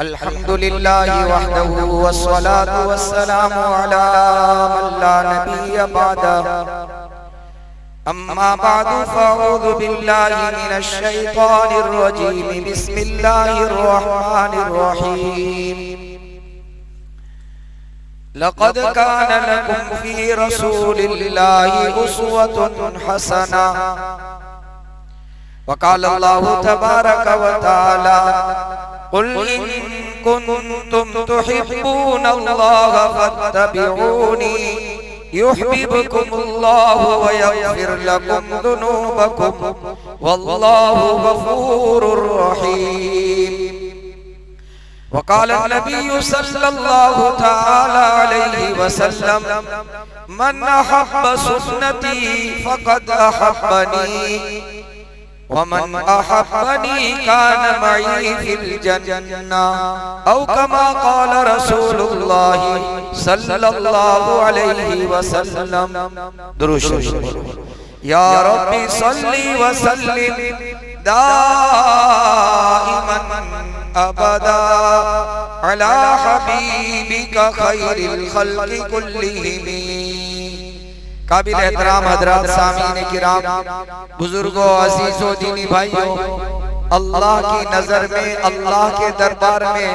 अल्हम्दुलिल्लाहि वहदहु वस्सलातु वस्सलामु अला मन ला नबिय्य बअदह। अम्मा बअदु फ़अऊज़ु बिल्लाहि मिनश शैतानिर रजीम। बिस्मिल्लाहिर रहमानिर रहीम। लक़द कान लकुम फ़ी रसूलिल्लाहि उस्वतुन हसना। वक़ाल अल्लाहु तबारक व तआला क़ुल इन कुन्तुम तुहिब्बूनल्लाह फत्तबिऊनी युहब्बिबकुमुल्लाहु व यग़फिर लकुम ज़ुनूबकुम वल्लाहु गफ़ूरुर रहीम। वक़ाल नबिय्यु सल्लल्लाहु तआला अलैहि वसल्लम मन अहब्ब सुन्नती फ़क़द अहब्बनी वमन अहब्बनी कान मई फिल जन्नह औ कमा क़ाल रसूलुल्लाह सल्लल्लाहु अलैहि वसल्लम। दुरूद शरीफ। या रब्बी सल्ली व सल्लिम दाइमन अबदा अला हबीबिका खैरिल खल्क़ि कुल्लिहिम। काबिल एहतराम हज़रात, सामीन किराम, बुजुर्गों, अजीजों, दीनी भाइयों, अल्लाह की नजर में, अल्लाह के दरबार में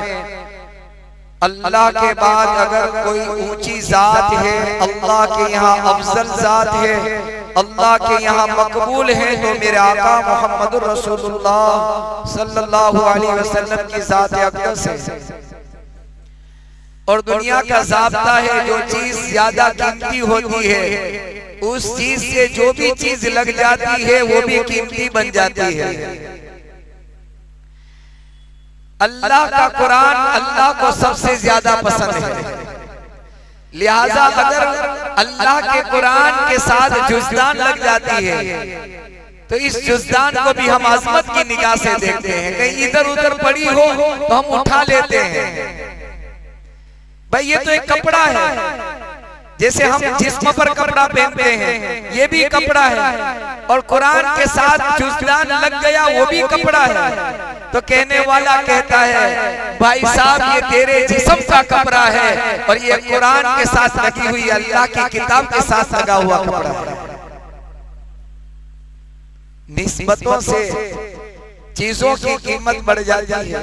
अल्लाह के बाद अगर कोई ऊंची जात है, अल्लाह के यहाँ अफजल जात है, अल्लाह के यहाँ मकबूल है, तो मेरे आका मोहम्मदुर रसूलुल्लाह सल्लल्लाहु अलैहि वसल्लम की जात अक़दस है। और दुनिया का ज़ाब्ता है, जो चीज ज्यादा कीमती होती है उस चीज से जो भी चीज लग जाती है वो भी कीमती बन जाती है। अल्लाह का कुरान अल्लाह को सबसे ज्यादा पसंद है, लिहाजा अगर अल्लाह के कुरान के साथ जुज़दान लग जाती है तो इस जुज़दान को भी हम अज़मत की निगाह से देखते हैं। कहीं इधर उधर पड़ी हो तो हम उठा लेते हैं। भाई ये तो एक कपड़ा है, जैसे हम जिस्म पर कपड़ा पहनते हैं ये भी कपड़ा है, और कुरान के साथ जुज़दान लग गया वो भी कपड़ा है। तो कहने वाला कहता है भाई साहब ये तेरे जिस्म का कपड़ा है और ये कुरान के साथ लगी हुई अल्लाह की किताब के साथ लगा हुआ कपड़ा है। निस्बतों से चीजों की कीमत बढ़ जाती है।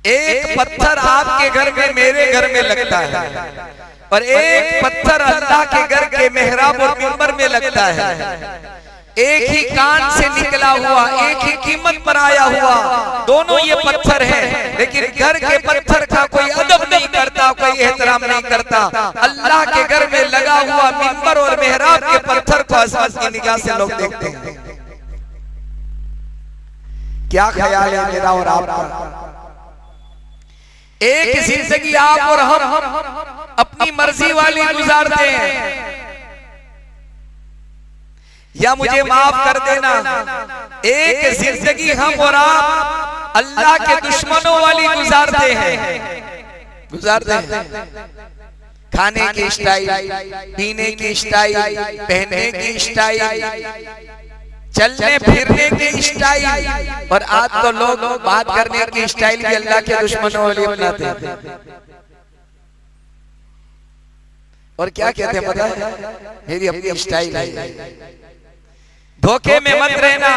एक पत्थर आपके घर में मेरे घर में लगता है और एक पत्थर अल्लाह के घर के मेहराब और मिंबर में लगता है। एक ही कान से निकला हुआ, एक ही कीमत पर आया हुआ, दोनों ये पत्थर हैं, लेकिन घर के पत्थर का कोई अदब नहीं करता, कोई एहतराम नहीं करता। अल्लाह के घर में लगा हुआ मिंबर और मेहराब के पत्थर को अज़मत की निगाह से लोग देखते हैं। क्या ख्याल है मेरा और आपका? एक जिंदगी आप और हम अपनी मर्जी वाली गुजारते हैं, या मुझे माफ कर देना, एक जिंदगी हम और आप अल्लाह के दुश्मनों वाली गुजारते हैं। खाने की स्टाइल, पीने की स्टाइल, पहनने की स्टाइल, चलने फिरने की स्टाइल, और आज तो लोग बात करने की स्टाइल भी अल्लाह के दुश्मनों वाली अपनाते हैं। और क्या कहते हैं पता है? मेरी अपनी स्टाइल है। धोखे में मत रहना।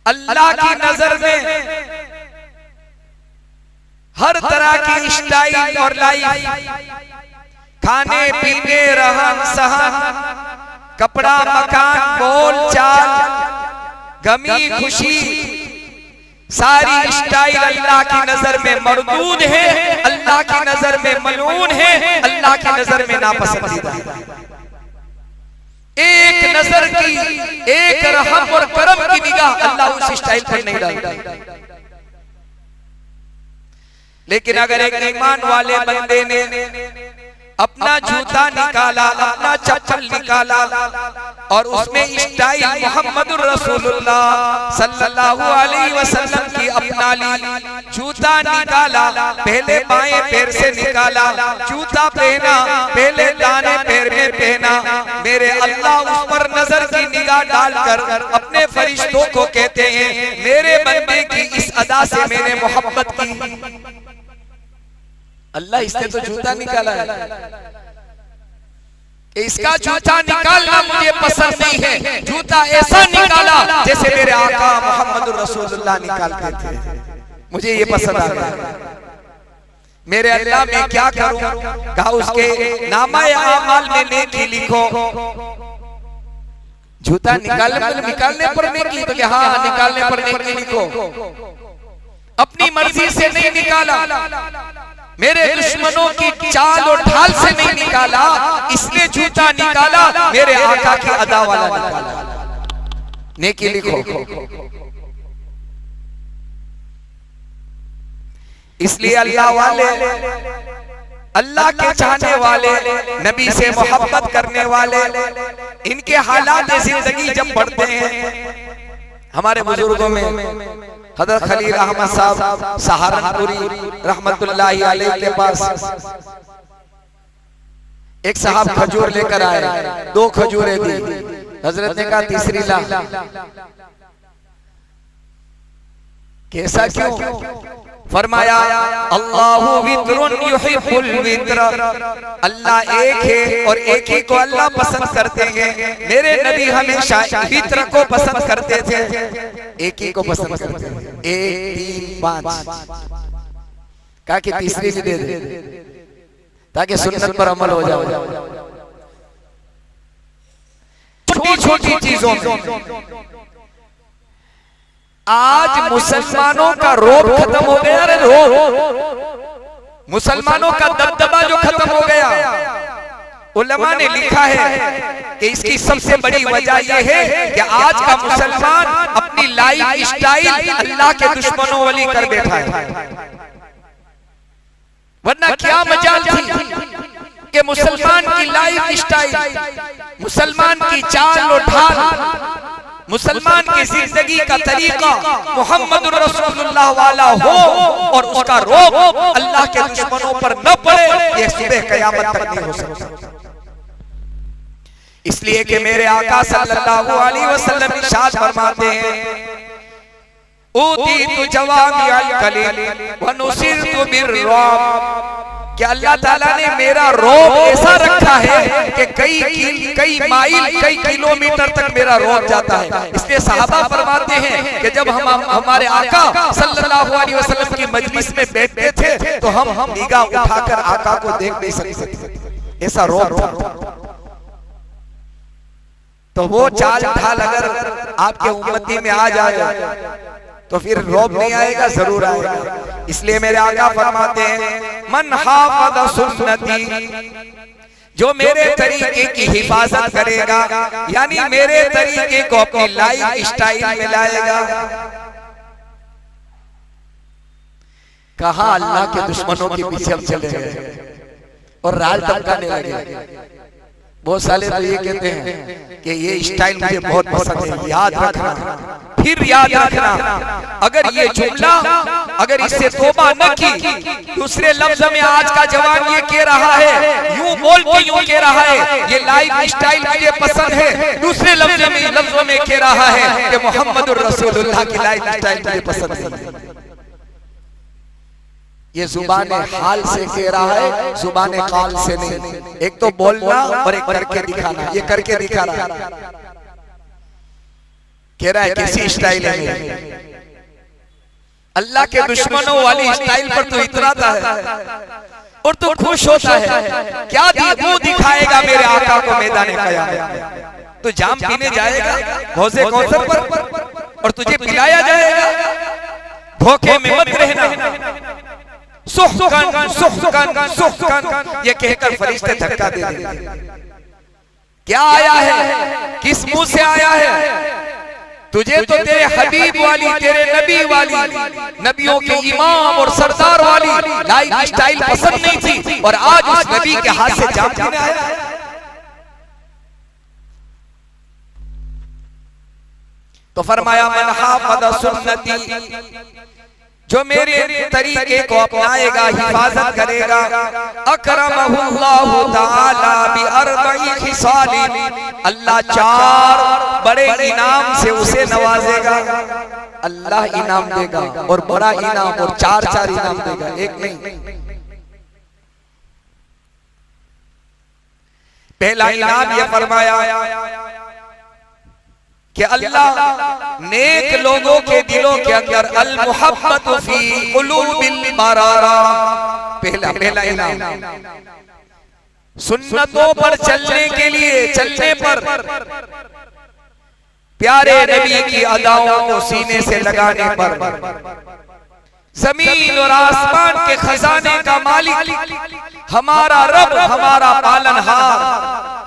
अल्लाह की नजर में हर तरह की स्टाइल और लाइफ, खाने पीने, रहन सहन, कपड़ा, मकान, बोल चाल, गमी खुशी, सारी स्टाइल अल्लाह की नजर में मरदूद है, अल्लाह की नजर में मलून है, अल्लाह की नजर में नापसंदीदा। एक नजर की, एक रहम और करम की निगाह अल्लाह उस स्टाइल पर नहीं डालता। लेकिन अगर एक ईमान वाले बंदे ने अपना जूता निकाला, अपना चप्पल निकाला और उसमें स्टाइल मोहम्मदुर रसूलुल्लाह सल्लल्लाहु अलैहि वसल्लम की अपना ली, जूता निकाला, पहले बाएं पैर से निकाला, जूता पहना, पहले दाने पैर में पहना, मेरे अल्लाह उस पर नजर नजर की निगाह डालकर अपने फरिश्तों को कहते हैं, मेरे बंदे की इस अदा से मैंने मोहब्बत की। अल्लाह इसने तो जूता निकाला है, इसका जूता निकालना मुझे पसंद नहीं है। जूता ऐसा निकाला जैसे मेरे आका मोहम्मद रसूलुल्लाह निकालते थे, मुझे ये पसंद आ गया। मेरे अल्लाह मैं क्या करूं? कहा उसके नामाए आमाल में नेकी लिखो। जूता निकालने पर नेकी, तो क्या हाँ निकालने पर नेकी लिखो। अपनी मर्जी से नहीं निकाला, मेरे दुश्मनों की चाल और ढाल से नहीं निकाला, इसलिए जूता निकाला मेरे आका की अदा वाला निकाला। नेकी लिखो। इसलिए अल्लाह वाले, अल्लाह के चाहने वाले, नबी से मोहब्बत करने वाले, इनके हालात जिंदगी जब पढ़ते हैं, हमारे बुजुर्गों में हज़रत खलील अहमद साहब सहारनपुरी रहमतुल्लाहि अलैह के पास एक साहब खजूर लेकर आए, 2 खजूरें दी। हजरत ने कहा तीसरी ला। कैसा क्यों? फरमाया अल्लाहु वित्रुन युहिब्बुल वित्र, अल्लाह एक है और एक ही को अल्लाह पसंद करते हैं। मेरे नबी हमेशा वित्र को पसंद करते थे, एक ही को पसंद करते थे। 1 3 5 कहा कि तीसरी भी दे दे ताकि सुन्नत पर अमल हो जाए। छोटी छोटी चीजों में आज मुसलमानों का रोब खत्म हो गया। रे रोब, मुसलमानों का दबदबा जो खत्म हो गया। उलमा ने लिखा है कि इसकी सबसे बड़ी वजह यह है कि आज का मुसलमान अपनी लाइफ स्टाइल अल्लाह के दुश्मनों वाली कर बैठा है। वरना क्या मजाल थी कि मुसलमान की लाइफ स्टाइल, मुसलमान की चाल और ढाल, मुसलमान की जिंदगी का तरीका मोहम्मद रसूलुल्लाह वाला हो और उसका रोब अल्लाह के दुश्मनों पर न पड़े, ये सुबह क़यामत तक नहीं हो सकता। इसलिए कि मेरे आका सल्लल्लाहु अलैहि वसल्लम इरशाद फरमाते हैं, ऊतीतु जवामिअल कलीम व नुसिरतु बिर्रौब, कि अल्लाह ताला ने मेरा रोब ऐसा रखा है कि कई माइल, कई किलोमीटर तक मेरा रोब जाता है। इसलिए सहाबा फरमाते हैं कि जब हम हमारे आका सल्लल्लाहु अलैहि वसल्लम की मजलिस में बैठते थे तो हम निगाह उठाकर आका को देख नहीं सकते, ऐसा रोब था। तो वो चाल ढाल अगर आपके उम्मती में आ जाए तो फिर रोब नहीं आएगा, जरूर आएगा। इसलिए मेरे आका फरमाते हैं, मन हाफ़ज़ सुन्नती, जो मेरे तरीके की हिफाजत करेगा, यानी मेरे तरीके को अपनी लाइफ स्टाइल में लाएगा। कहा अल्लाह के दुश्मनों के पीछे हम चले गए और राल टपकाने लगे। बहुत सारे तो ये कहते हैं कि ये स्टाइल मुझे बहुत पसंद है। याद रखना, फिर याद रखना, अगर ये जुमला, अगर इससे तौबा न की, दूसरे लफ्ज में आज का जवान ये कह रहा है, यूं बोल के यूं कह रहा है ये लाइफ स्टाइल मुझे पसंद है, दूसरे लफ्जों में कह रहा है कि मोहम्मदुर रसूलुल्लाह की लाइफ स्टाइल मुझे पसंद है। ये जुबान हाल से कह रहा है, जुबान काल से नहीं। एक तो बोलना और एक करके दिखाना। ये करके दिखा रहा है, कह रहा है किसी स्टाइल में। अल्लाह के दुश्मनों वाली स्टाइल पर तो इतराता है और तू खुश होता है। क्या मुंह दिखाएगा मेरे आका को मैदान क़यामत? तो जाम पीने जाएगा हौज़े कौसर पर और तुझे पिलाया जाएगा। धोखे में मत रहना। सुहकन सुहकन सुहकन ये कहकर फरिश्ते धक्का दे देंगे। क्या आया है, किस मुंह से आया है? तुझे तो तेरे हबीब वाली, तेरे नबी वाली, नबियों के इमाम और सरदार वाली लाइफ स्टाइल पसंद नहीं थी और आज उस नबी के हाथ से जाम पीने आया है। तो फरमाया मन हाफ़ज़ सुन्नती, जो मेरे तरीके को अपनाएगा, हिफाजत करेगा, अकरमहुल्लाहु ताला बिअरबई खिसालिन, अल्लाह 4 बड़े इनाम से उसे नवाजेगा। अल्लाह इनाम देगा और बड़ा इनाम, और 4 इनाम देगा, एक नहीं। पहला इनाम यह फरमाया कि अल्लाह नेक लोगों के दिलों के अंदर अल मुहब्बत फी कुलूबिल बरारा, पहला इनाम। सुन्नतों पर चलने के लिए, चलने पर प्यारे नबी की अदाओं को सीने से लगाने पर, जमीन और आसमान के खजाने का मालिक हमारा रब, हमारा पालनहार,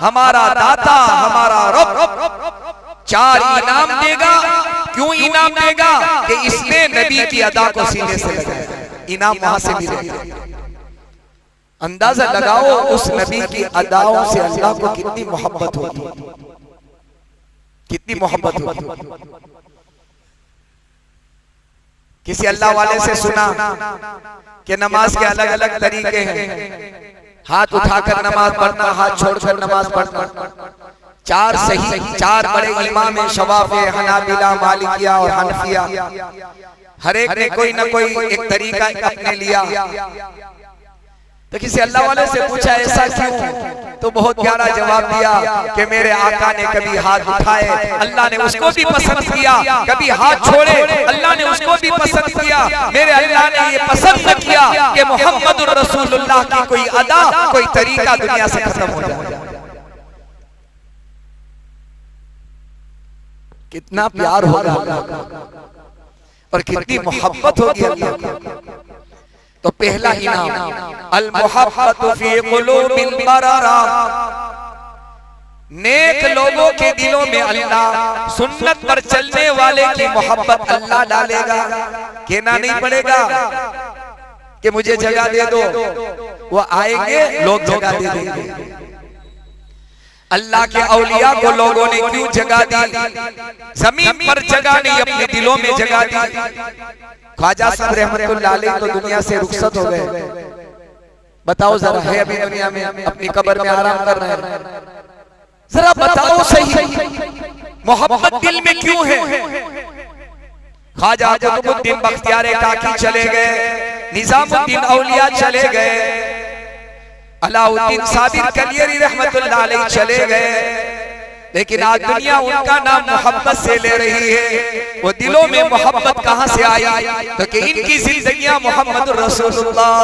हमारा दाता, हमारा रब 4 इनाम देगा। क्यों इनाम देगा? कि इसने नबी की अदा को सीने से लगाया, इनाम वहां से मिलेगा। अंदाजा लगाओ उस नबी की अदाओं से अल्लाह को कितनी मोहब्बत होगी, कितनी मोहब्बत होगी। किसी अल्लाह वाले से सुना कि नमाज के अलग अलग तरीके हैं, हाथ उठाकर नमाज पढ़ना, हाथ छोड़कर नमाज पढ़ना। 4 सही, 4 बड़े इमाम हैं, शवाफे, हनाबिला, मालिकिया और हनफिया, हर एक ने कोई ना कोई एक तरीका अपने लिया। तो किसी अल्लाह वाले से पूछा ऐसा क्यों? तो बहुत प्यारा जवाब दिया कि मेरे आका ने कभी हाथ उठाए, अल्लाह ने उसको भी पसंद किया, कभी हाथ छोड़े, अल्लाह ने उसको भी पसंद किया। मेरे अल्लाह ने ये पसंद न किया कि मोहम्मदुर रसूलुल्लाह की कोई अदा, कोई तरीका दुनिया से खत्म हो जाए। कितना प्यार होगा और कितनी मोहब्बत होगी अल्लाह की। तो पहला इनाम अल मुहब्बत फी कुलूबिल बरारा, नेक लोगों के दिलों में अल्लाह सुन्नत पर चलने वाले की मोहब्बत अल्लाह डालेगा। कहना नहीं पड़ेगा कि मुझे जगह दे दो, वो आएंगे, लोग जगह दे देंगे। अल्लाह के औलिया को लोगों ने क्यों जगह दी? जमीन पर जगह नहीं, अपने दिलों में जगह दी। ख्वाजा साहब रहमतुल्लाह अलैह तो दुनिया से रुखसत हो गए। बताओ जरा, है अभी दुनिया में, अपनी कब्र में आराम कर रहे हैं। जरा बताओ सही, मोहब्बत दिल में क्यों है? ख्वाजा कुतुबुद्दीन बख्तियार काकी चले गए, निजामुद्दीन औलिया चले गए, अलाउद्दीन साबिर कलियरी रहमतुल्लाह अलैह चले गए, लेकिन आज दुनिया उनका नाम मोहब्बत से ले रही है। वो दिलों में मोहब्बत कहां से आई? तो कि इनकी जिंदगियां मोहम्मद रसूलुल्लाह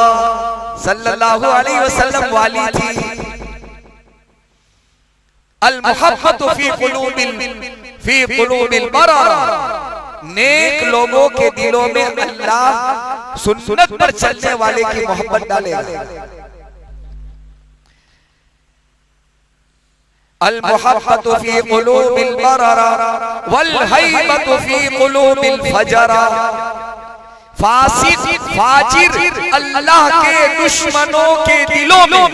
सल्लल्लाहु अलैहि वसल्लम वाली थी। अल मुहब्बत फी कुलूबिल बरारा, नेक लोगों के दिलों में अल्लाह सुन्नत पर चलने वाले की मोहब्बत डालेगा। अल मुहब्बत फी कुलूबिल बरारा वल हैबत फी कुलूबिल फजरा, फासिक फाजिर अल्लाह के दुश्मनों के दिलों में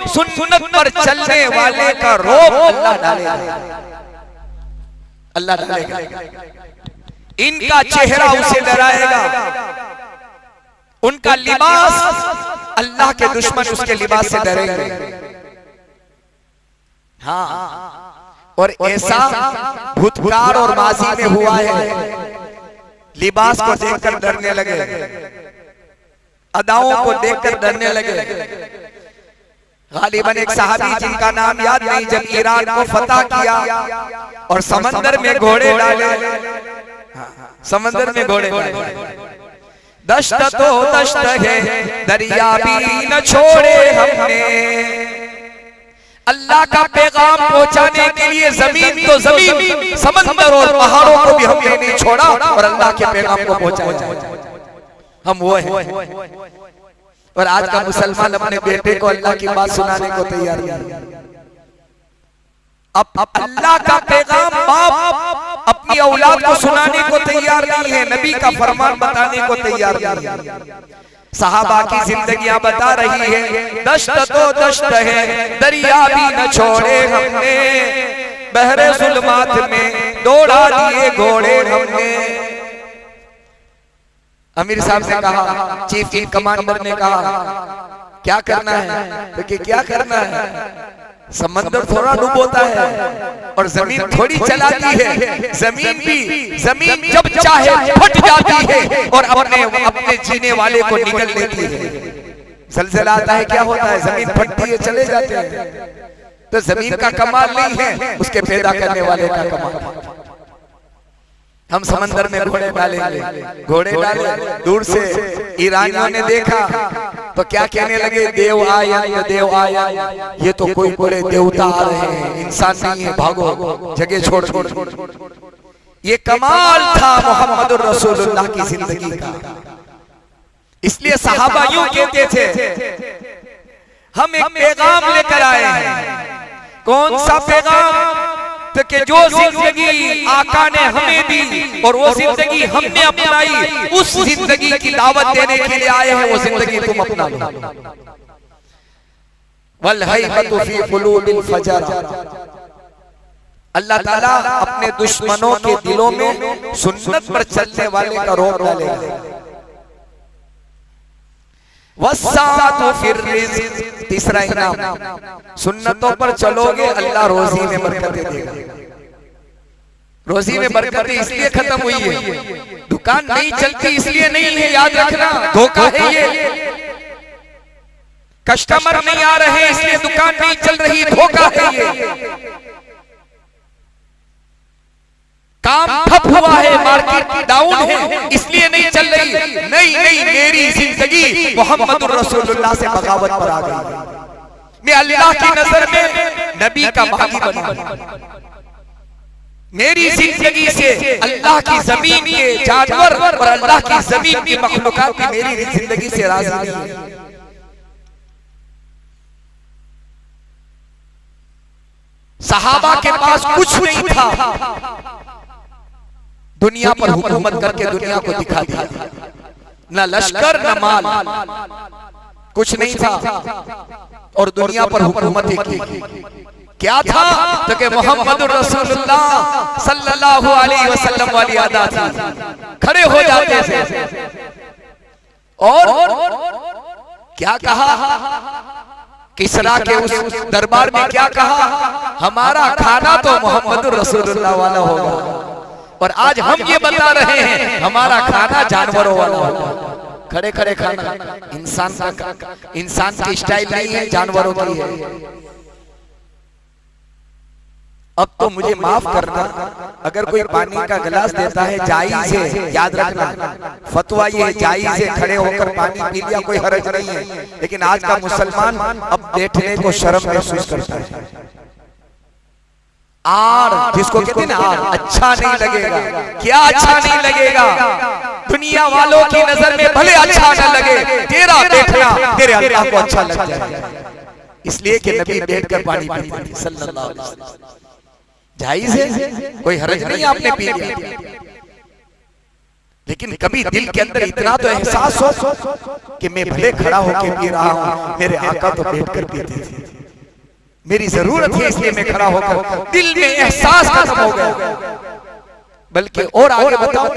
सुन्नत पर चलने वाले का रौब अल्लाह डालेगा, अल्लाह डालेगा। इनका चेहरा उसे डराएगा, उनका लिबास, अल्लाह के दुश्मन उसके लिबास से डरेंगे। हाँ, और ऐसा भूतकाल और माजी में हुआ है। लिबास को देखकर डरने लगे, अदाओं को देखकर डरने लगे। गालिबन एक सहाबी जिनका नाम याद नहीं, जब ईरान को फतह किया और समंदर में घोड़े डाले, समंदर में घोड़े डाले, दश्त तो दश्त है दरिया भी न छोड़े हमने। अल्लाह का पैगाम पहुंचाने के लिए जमीन तो जमीन, समंदर और पहाड़ों को भी हमने नहीं छोड़ा और अल्लाह के पैगाम को पहुंचाया। हम वो हैं। और आज का मुसलमान अपने बेटे को अल्लाह की बात सुनाने को तैयार नहीं। अब अल्लाह का पैगाम बाप अपनी औलाद को सुनाने को तैयार नहीं है, नबी का फरमान बताने को तैयार नहीं है। सहाबा की जिंदगियां बता रही है, दश्त तो दश्त है दरिया भी न छोड़े हमने, बहरे जुल्मात में दौड़ा दिए घोड़े हमने। अमीर साहब ने कहा, चीफ इन कमांडर ने कहा क्या करना है, तो कि क्या करना है, समंदर थोड़ा डूबोता है और जमीन थोड़ी चलाती है, जमीन जब चाहे फट जाती है और अपने जीने वाले को निगल लेती है। जलजला आता है क्या होता है, जमीन फटती है चले जाते हैं। तो जमीन का कमाल नहीं है, उसके पैदा करने वाले का कमाल। हम समंदर में घोड़े डालेंगे, घोड़े डाले, दूर से ईरानियों ने देखा तो क्या कहने लगे, देव आया, ये तो कोई बड़े देवता आ रहे हैं, इंसान नहीं है, भागो जगह छोड़। ये कमाल था मोहम्मद रसूलुल्लाह की जिंदगी का। इसलिए सहाबा यूं कहते थे, हम एक पैगाम लेकर आए हैं। कौन सा पैगाम, तो कि जो जिंदगी आका ने हमें दी और वो जिंदगी हमने अपनाई, उस जिंदगी की दावत देने के लिए आए हैं, वो जिंदगी तुम अपना लो। वल हैबतु फी कुलूबिल फजर, अल्लाह ताला अपने दुश्मनों के दिलों में सुन्नत पर चलने वाले का रोक डालेगा। वस्सातु फिर रिज़्क़, तीसरा इनाम, सुन्नतों पर चलोगे अल्लाह रोजी में बरकतें देगा। रोजी में बरकतें इसलिए खत्म हुई है, दुकान नहीं चलती इसलिए नहीं है, याद रखना, धोखा है ये। कस्टमर नहीं आ रहे इसलिए दुकान नहीं चल रही, धोखा है ये। काम ठप हुआ है, मार्केट डाउन है इसलिए नहीं चल रही, नहीं, मेरी जिंदगी मोहम्मद रसूलुल्लाह से बगावत पर आ गई। मैं अल्लाह की नजर में नबी का बागी बना। मेरी जिंदगी से अल्लाह की जमीन के जानवर और अल्लाह की जमीन की मखलूकात भी मेरी जिंदगी से राजी नहीं। सहाबा के पास कुछ नहीं था, दुनिया पर हुकूमत करके दुनिया को दिखा दिया, न लश्कर न माल, कुछ नहीं था और दुनिया पर हुकूमत की। क्या था, तो कि मोहम्मद रसूलुल्लाह सल्लल्लाहु अलैहि वसल्लम वाली अदा थी। खड़े हो जाते थे और क्या कहा, किसरा के उस दरबार में क्या कहा, हमारा खाना तो मोहम्मद रसूलुल्लाह वाला होगा। और आज हम ये बता रहे हैं हमारा खाना जानवरों वाला होगा। खड़े खड़े खाना इंसान की स्टाइल नहीं है, जानवरों की है। अब तो मुझे माफ करना, अगर कोई पानी का गिलास देता है जायज है, याद रखना फतवा ये जायज है, खड़े होकर पानी पी लिया कोई हर्ज नहीं है। लेकिन आज का मुसलमान अब बैठने को शर्म महसूस करता है। आर जिसको कहते हैं ना, आर अच्छा नहीं लगेगा। क्या अच्छा नहीं लगेगा, दुनिया वालों की नजर में भले अच्छा न लगे, तेरा बैठना तेरे अल्लाह को अच्छा लग जाए। इसलिए कि नबी बैठकर पानी पीते थे सल्लल्लाहु अलैहि वसल्लम। जायज है, कोई हर्ज नहीं, आपने पी लिया। लेकिन कभी दिल के अंदर इतना तो एहसास हो कि मैं भले खड़ा होकर पी रहा हूं, मेरे आका तो बैठकर पीते थे, मेरी जरूरत है इसलिए मैं खड़ा होकर, दिल में एहसास खत्म हो गया। बल्कि और आगे बताओ,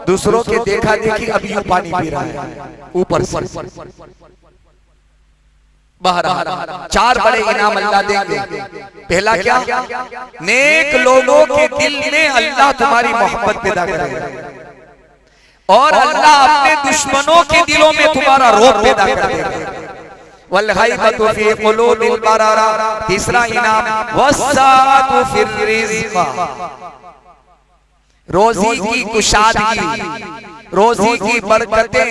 दूसरों के देखा देखी अब यूं पानी पी रहा है ऊपर से। बाहर चार बड़े इनाम अल्लाह देंगे। पहला क्या, नेक लोगों के दिल में अल्लाह तुम्हारी मोहब्बत पैदा करेगा और अल्लाह अपने दुश्मनों के दिलों में तुम्हारा रोब पैदा कर देगा। वल हैबतु फी कुलूबिल बरारा, तीसरा इनाम वस्सातु फिर रिज़्क़, रोजी की कुशादगी, रोजी की बरकतें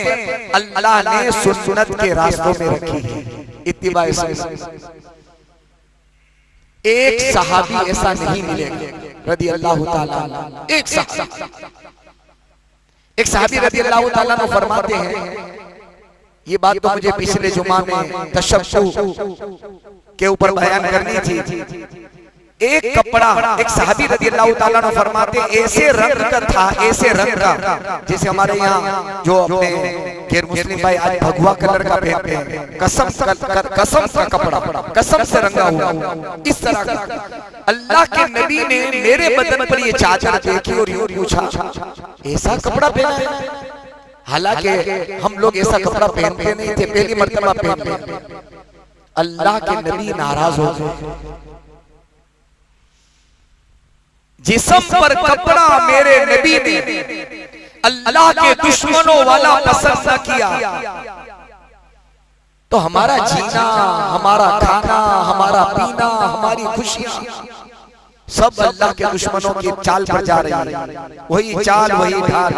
अल्लाह ने सुन्नत के रास्तों में रखी है। इत्तिबा सुन्नत। एक सहाबी ऐसा नहीं मिलेगा रदी अल्लाह ताला, एक सहाबी रदी अल्लाह ताला ने फरमाते हैं, ये बात तो मुझे पिछले जुमा में तशब्बुह के ऊपर बयान करनी थी। एक कपड़ा, एक सहाबी रज़ी अल्लाह ताला ने फरमाते ऐसे रंग का था, ऐसे रंग का, जैसे हमारे यहाँ जो अपने गैर मुस्लिम भाई आज भगवा कलर का पहनते हैं, कसम का कपड़ा, कसम से रंगा हुआ, इस तरह का। अल्लाह के नबी ने मेरे बदन पर ये चादर देखी और यूं पूछा, ऐसा कपड़ा पहना है? हालांकि हम लोग ऐसा कपड़ा पहनते नहीं थे, पहली मर्तबा पहनते। अल्लाह के नबी नाराज हो गए। जिस्म पर कपड़ा मेरे नबी ने अल्लाह के दुश्मनों वाला पसंद न किया तो हमारा जीना, हमारा खाना, हमारा पीना, हमारी खुशियां सब अल्लाह के दुश्मनों की चाल पर जा रही है। वही चाल, वही ढाल।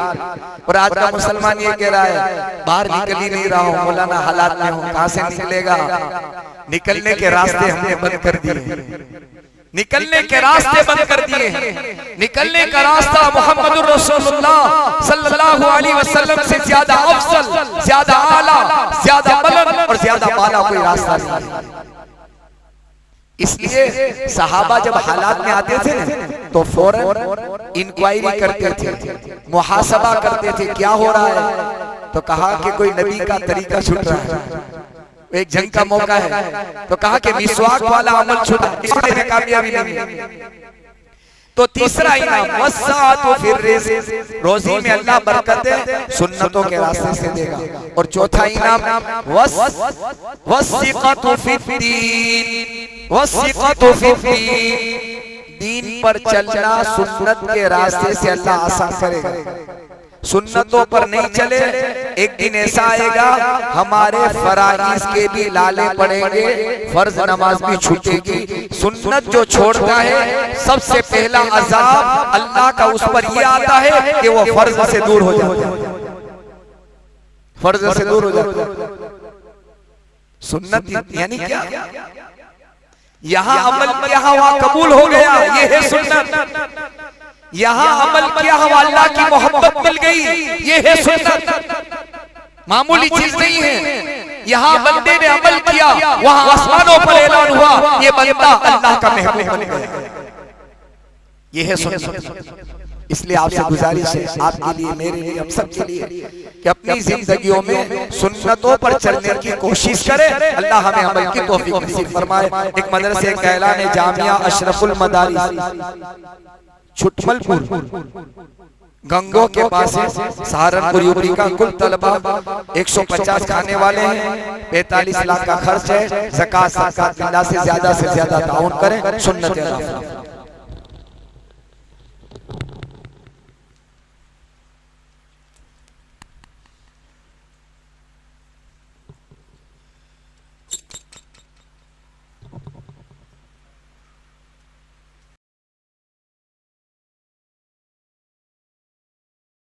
और आज का मुसलमान ये कह रहा है बाहर निकल ही नहीं रहा हूं, मौलाना हालात में हूं, कहां से निकलेगा। निकलने के रास्ते हमने बंद कर दिए, निकलने के रास्ते बंद कर दिए हैं। निकलने का रास्ता मोहम्मदुर रसूलुल्लाह सल्लल्लाहु अलैहि वसल्लम से ज्यादा अफजल, ज्यादा आला, ज्यादा बुलंद और ज्यादा बाला कोई रास्ता नहीं है। इसलिए सहाबा जब हालात में आते थे ना तो फौरन इंक्वायरी करते थे, मुहासबा करते थे क्या हो रहा है। तो कहा कि कोई नबी का तरीका छूट रहा है, एक जंग का मौका है। तो कहा कि मिसवाक वाला अमल छूटा, इसमें कामयाबी नहीं। तो तीसरा इनाम वस्सातु फिर रिज़्क़, रोजी में अल्लाह बरकतें सुन्नतों के रास्ते से देगा। और चौथा इनाम वस्सिक़तु फिद्दीन, वस्सिक़तु फिद्दीन, दीन पर चलना सुन्नत के रास्ते से अल्लाह आसान करेगा। सुन्नतों पर नहीं चले, एक दिन ऐसा आएगा हमारे फराइज के भी लाले पड़ेंगे, फर्ज नमाज भी छूटेगी। सुन्नत जो छोड़ता है सबसे पहला अजाब अल्लाह का उस पर यह आता है कि वो फर्ज से दूर हो जाता है, फर्ज से दूर हो जाता है। सुन्नत यानी क्या, यहाँ अमल किया वहां कबूल हो गया, ये है सुन्नत। यहाँ अमल किया हुआ अल्लाह की मोहब्बत मिल गई, ये है सुन्नत। मामूली चीज नहीं है। यहाँ बंदे ने अमल किया, वहाँ आसमानों पर ऐलान हुआ ये बंदा अल्लाह का महबूब बन गया, ये है सुन्नत। इसलिए आपसे गुजारिश है, आपके लिए, मेरे लिए, हम सब के लिए, कि अपनी जिंदगियों में सुन्नतों पर चलने की कोशिश करें। अल्लाह हमें अमल की तौफीक नसीब फरमाए। एक मदरसे का ऐलान है, जामिया अशरफुल मदारिस छुटमलपुर गंगों के पास है, सहारनपुर यूपी का। कुल तलबा 150 खाने वाले हैं, 45 लाख का खर्च है। ज़कात से ज्यादा ताउन करें, सुन्नत